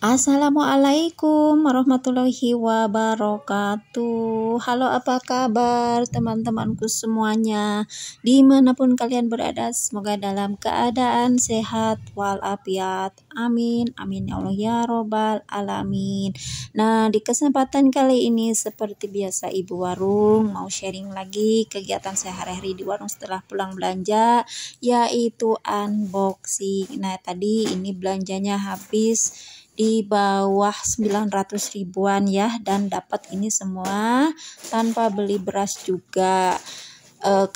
Assalamualaikum warahmatullahi wabarakatuh. Halo, apa kabar teman-temanku semuanya, dimanapun kalian berada, semoga dalam keadaan sehat walafiat. Amin, amin ya Allah ya robbal alamin. Nah, di kesempatan kali ini seperti biasa ibu warung mau sharing lagi kegiatan sehari-hari di warung setelah pulang belanja, yaitu unboxing. Nah, tadi ini belanjanya habis di bawah 900 ribuan ya, dan dapat ini semua tanpa beli beras juga,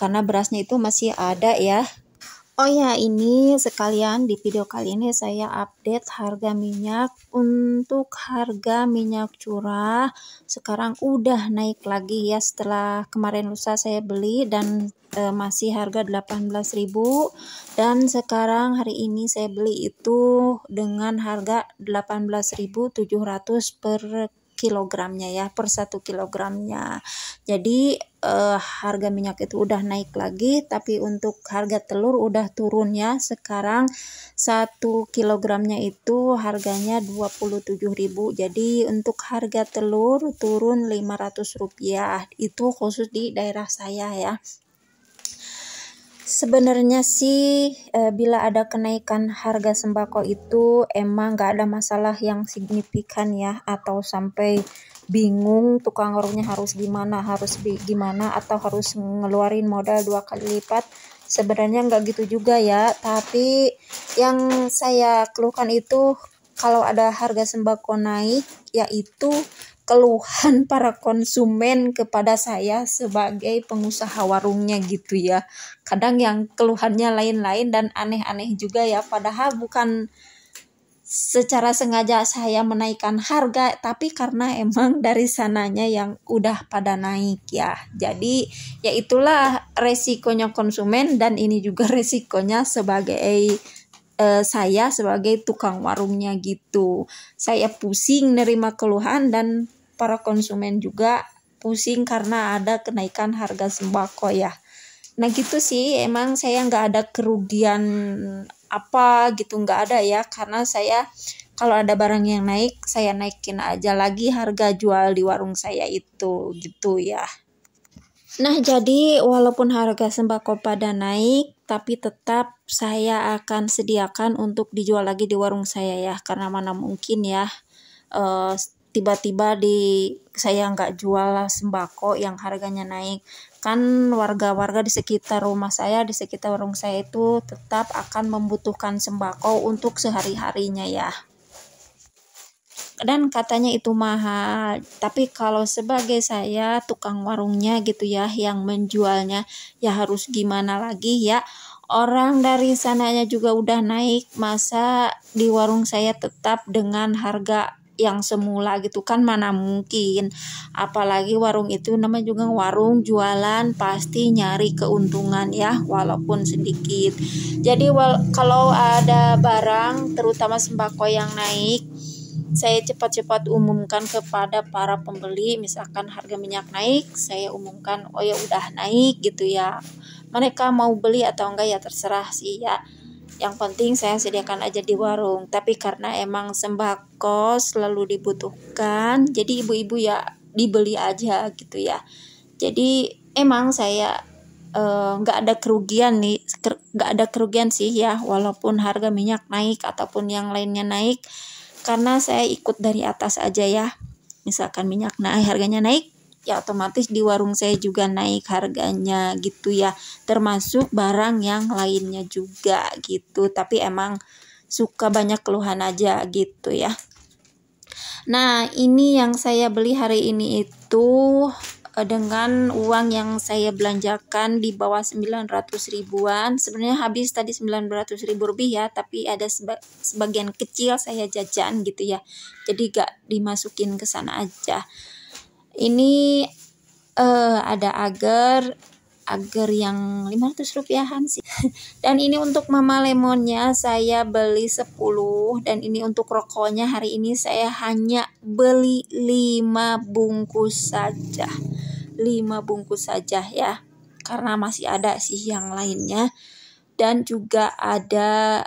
karena berasnya itu masih ada ya. Oh ya, ini sekalian di video kali ini saya update harga minyak. Untuk harga minyak curah sekarang udah naik lagi ya, setelah kemarin lusa saya beli dan masih harga 18.000, dan sekarang hari ini saya beli itu dengan harga 18.700 per kilogramnya ya, per 1 kilogramnya. Jadi harga minyak itu udah naik lagi, tapi untuk harga telur udah turun ya. Sekarang 1 kilogramnya itu harganya 27.000. Jadi untuk harga telur turun 500 rupiah. Itu khusus di daerah saya ya. Sebenarnya sih bila ada kenaikan harga sembako itu emang gak ada masalah yang signifikan ya, atau sampai bingung tukang warungnya harus gimana atau harus ngeluarin modal 2 kali lipat. Sebenarnya nggak gitu juga ya, tapi yang saya keluhkan itu kalau ada harga sembako naik, yaitu keluhan para konsumen kepada saya sebagai pengusaha warungnya gitu ya. Kadang yang keluhannya lain-lain dan aneh-aneh juga ya, padahal bukan secara sengaja saya menaikkan harga, tapi karena emang dari sananya yang udah pada naik ya. Jadi ya itulah resikonya konsumen, dan ini juga resikonya sebagai saya sebagai tukang warungnya gitu. Saya pusing nerima keluhan dan para konsumen juga pusing karena ada kenaikan harga sembako ya. Nah gitu sih, emang saya nggak ada kerugian apa gitu, nggak ada ya, karena saya kalau ada barang yang naik saya naikin aja lagi harga jual di warung saya itu gitu ya. Nah, jadi walaupun harga sembako pada naik, tapi tetap saya akan sediakan untuk dijual lagi di warung saya ya, karena mana mungkin ya tiba-tiba saya nggak jual sembako yang harganya naik. Kan warga-warga di sekitar rumah saya, di sekitar warung saya itu tetap akan membutuhkan sembako untuk sehari-harinya ya. Dan katanya itu mahal, tapi kalau sebagai saya tukang warungnya gitu ya, yang menjualnya, ya harus gimana lagi ya, orang dari sananya juga udah naik, masa di warung saya tetap dengan harga yang semula gitu kan, mana mungkin. Apalagi warung itu namanya juga warung jualan, pasti nyari keuntungan ya, walaupun sedikit. Jadi kalau ada barang terutama sembako yang naik, saya cepat-cepat umumkan kepada para pembeli. Misalkan harga minyak naik, saya umumkan, oh ya udah naik gitu ya, mereka mau beli atau enggak ya terserah sih ya, yang penting saya sediakan aja di warung. Tapi karena emang sembako selalu dibutuhkan, jadi ibu-ibu ya dibeli aja gitu ya. Jadi emang saya nggak ada kerugian nih, nggak ada kerugian sih ya, walaupun harga minyak naik ataupun yang lainnya naik, karena saya ikut dari atas aja ya. Misalkan minyak naik, harganya naik, ya otomatis di warung saya juga naik harganya gitu ya, termasuk barang yang lainnya juga gitu. Tapi emang suka banyak keluhan aja gitu ya. Nah, ini yang saya beli hari ini itu dengan uang yang saya belanjakan di bawah 900 ribuan. Sebenarnya habis tadi 900 ribu lebih ya, tapi ada sebagian kecil saya jajan gitu ya, jadi gak dimasukin ke sana aja. Ini ada agar yang 500 rupiahan sih. Dan ini untuk mama lemonnya saya beli 10, dan ini untuk rokoknya hari ini saya hanya beli 5 bungkus saja. 5 bungkus saja ya, karena masih ada sih yang lainnya. Dan juga ada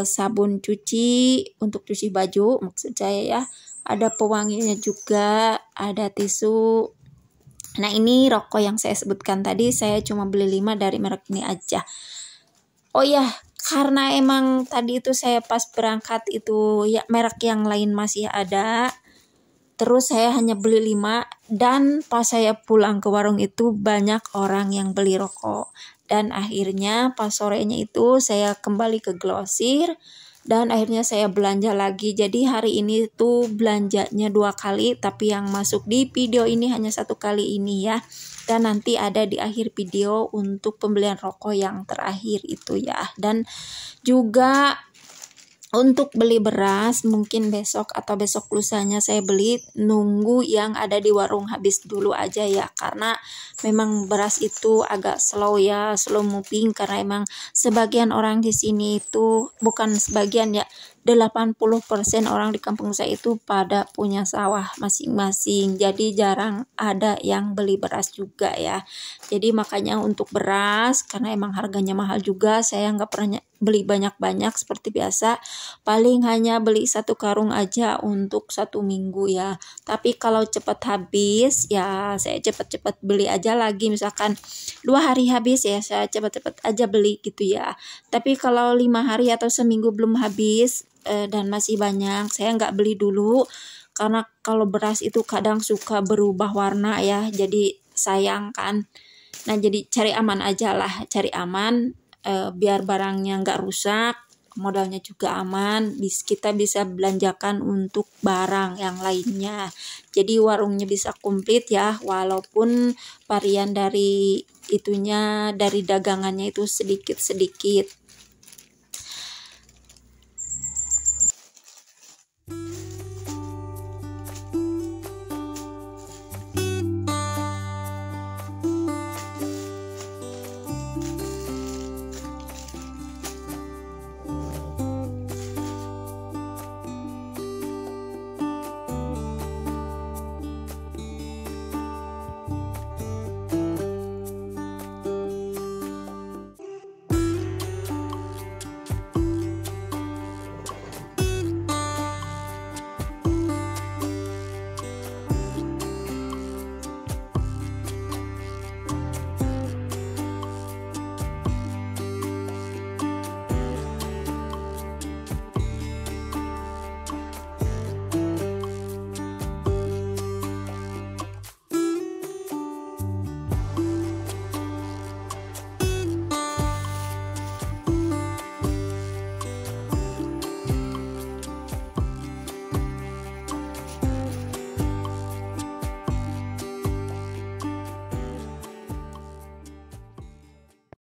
sabun cuci untuk cuci baju maksud saya ya, ada pewanginya juga, ada tisu. Nah ini rokok yang saya sebutkan tadi saya cuma beli 5 dari merek ini aja. Oh ya, karena emang tadi itu saya pas berangkat itu ya merek yang lain masih ada, terus saya hanya beli 5 dan pas saya pulang ke warung itu banyak orang yang beli rokok. Dan akhirnya pas sorenya itu saya kembali ke Glosir dan akhirnya saya belanja lagi. Jadi hari ini tuh belanjanya 2 kali, tapi yang masuk di video ini hanya 1 kali ini ya. Dan nanti ada di akhir video untuk pembelian rokok yang terakhir itu ya. Dan juga untuk beli beras mungkin besok atau besok lusanya saya beli, nunggu yang ada di warung habis dulu aja ya, karena memang beras itu agak slow ya, slow moving, karena emang sebagian orang di sini itu, bukan sebagian ya, 80% orang di kampung saya itu pada punya sawah masing-masing, jadi jarang ada yang beli beras juga ya. Jadi makanya untuk beras, karena emang harganya mahal juga, saya nggak pernah beli banyak-banyak seperti biasa, paling hanya beli 1 karung aja untuk 1 minggu ya. Tapi kalau cepat habis ya saya cepat-cepat beli aja lagi, misalkan 2 hari habis ya saya cepat-cepat aja beli gitu ya. Tapi kalau 5 hari atau seminggu belum habis dan masih banyak, saya nggak beli dulu, karena kalau beras itu kadang suka berubah warna ya, jadi sayang kan. Nah jadi cari aman aja lah, cari aman biar barangnya nggak rusak, modalnya juga aman, kita bisa belanjakan untuk barang yang lainnya. Jadi warungnya bisa komplit ya, walaupun varian dari itunya, dari dagangannya itu sedikit-sedikit.